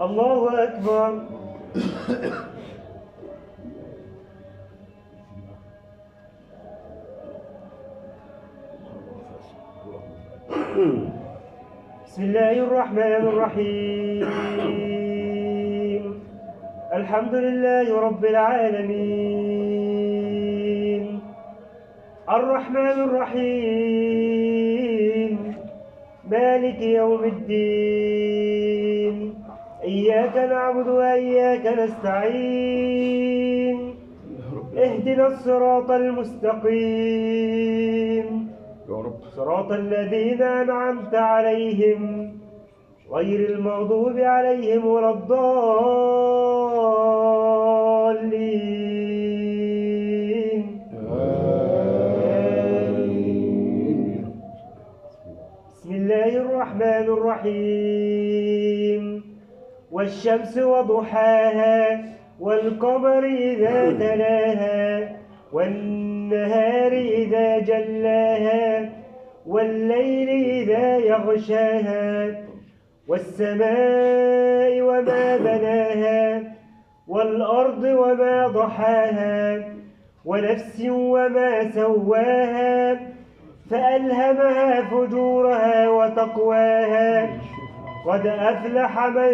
الله أكبر. بسم الله الرحمن الرحيم. الحمد لله رب العالمين، الرحمن الرحيم، مالك يوم الدين، إياك نعبد وإياك نستعين، اهدنا الصراط المستقيم، صراط الذين أنعمت عليهم غير المغضوب عليهم ولا الضالين. بسم الله الرحمن الرحيم. والشمس وضحاها والقمر إذا تلاها والنهار إذا جلاها والليل إذا يغشاها والسماء وما بناها والأرض وما ضحاها ونفس وما سواها فألهمها فجورها وتقواها قد أفلح من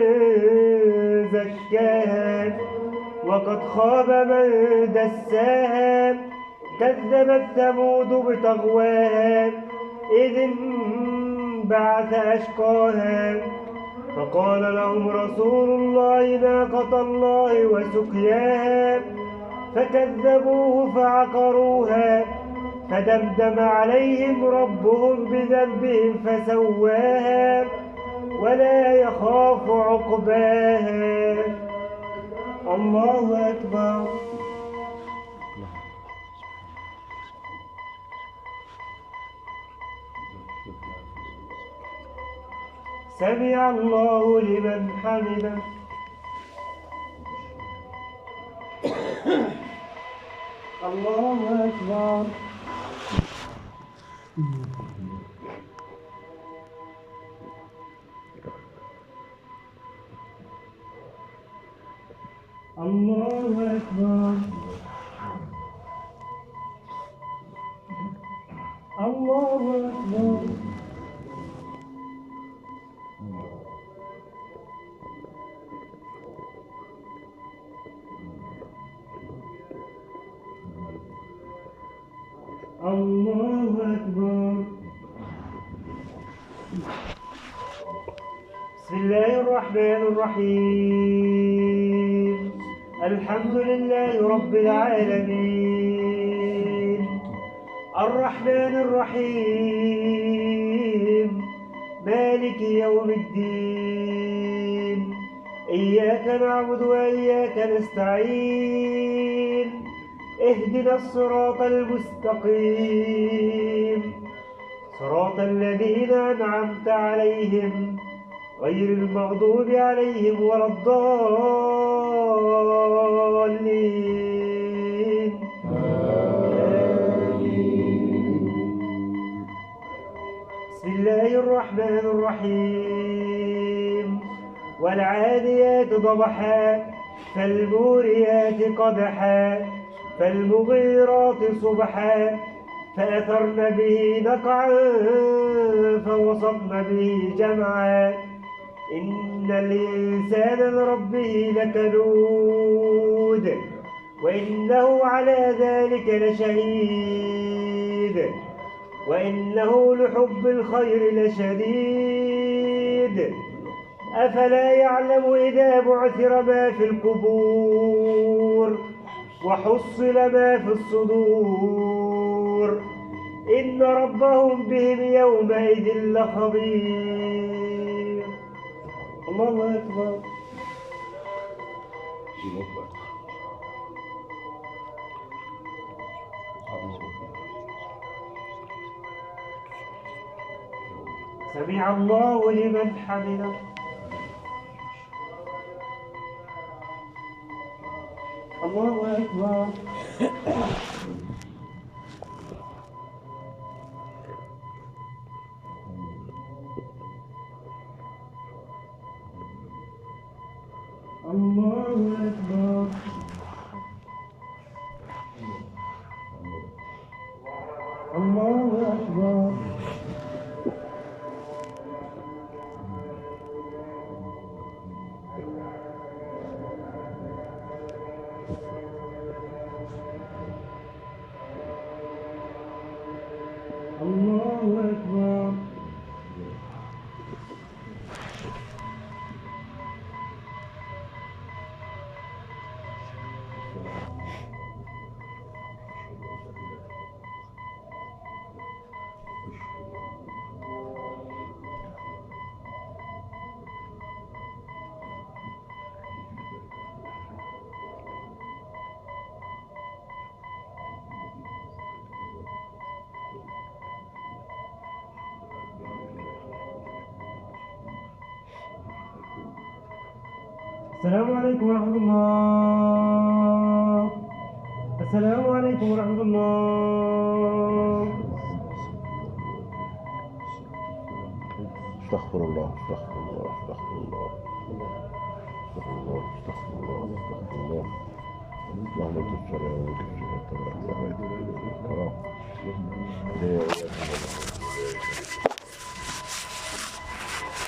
زكاها وقد خاب من دساها كذبت ثمود بطغواها إذ انبعث أشقاها فقال لهم رسول الله ناقة الله وسقياها فكذبوه فعقروها فدمدم عليهم ربهم بذنبهم فسواها ولا يخاف عقباها. الله أكبر. سمع الله لمن حمده. الله أكبر. الله أكبر. الله أكبر. الله أكبر. بسم الله الرحمن الرحيم. الحمد لله رب العالمين، الرحمن الرحيم، مالك يوم الدين، إياك نعبد وإياك نستعين، اهدنا الصراط المستقيم، صراط الذين أنعمت عليهم غير المغضوب عليهم ولا الضالين. بسم الله الرحمن الرحيم. والعاديات ضبحا فالموريات قدحا فالمغيرات صبحا فأثرن به نقعا فوسطن به جمعا إن الإنسان لربه لكنود وإنه على ذلك لشهيد وإنه لحب الخير لشديد أفلا يعلم إذا بعثر ما في القبور وحصل ما في الصدور إن ربهم بهم يومئذ لخبير. الله أكبر. سمع الله لمن حمده. الله أكبر. الله أكبر. الله أكبر. الله أكبر. السلام عليكم ورحمة الله. السلام عليكم ورحمة الله. استغفر الله استغفر الله استغفر الله استغفر الله استغفر الله استغفر الله. اللهم انت السلام وانت السلام تبارك الله ويتقبل الكرام.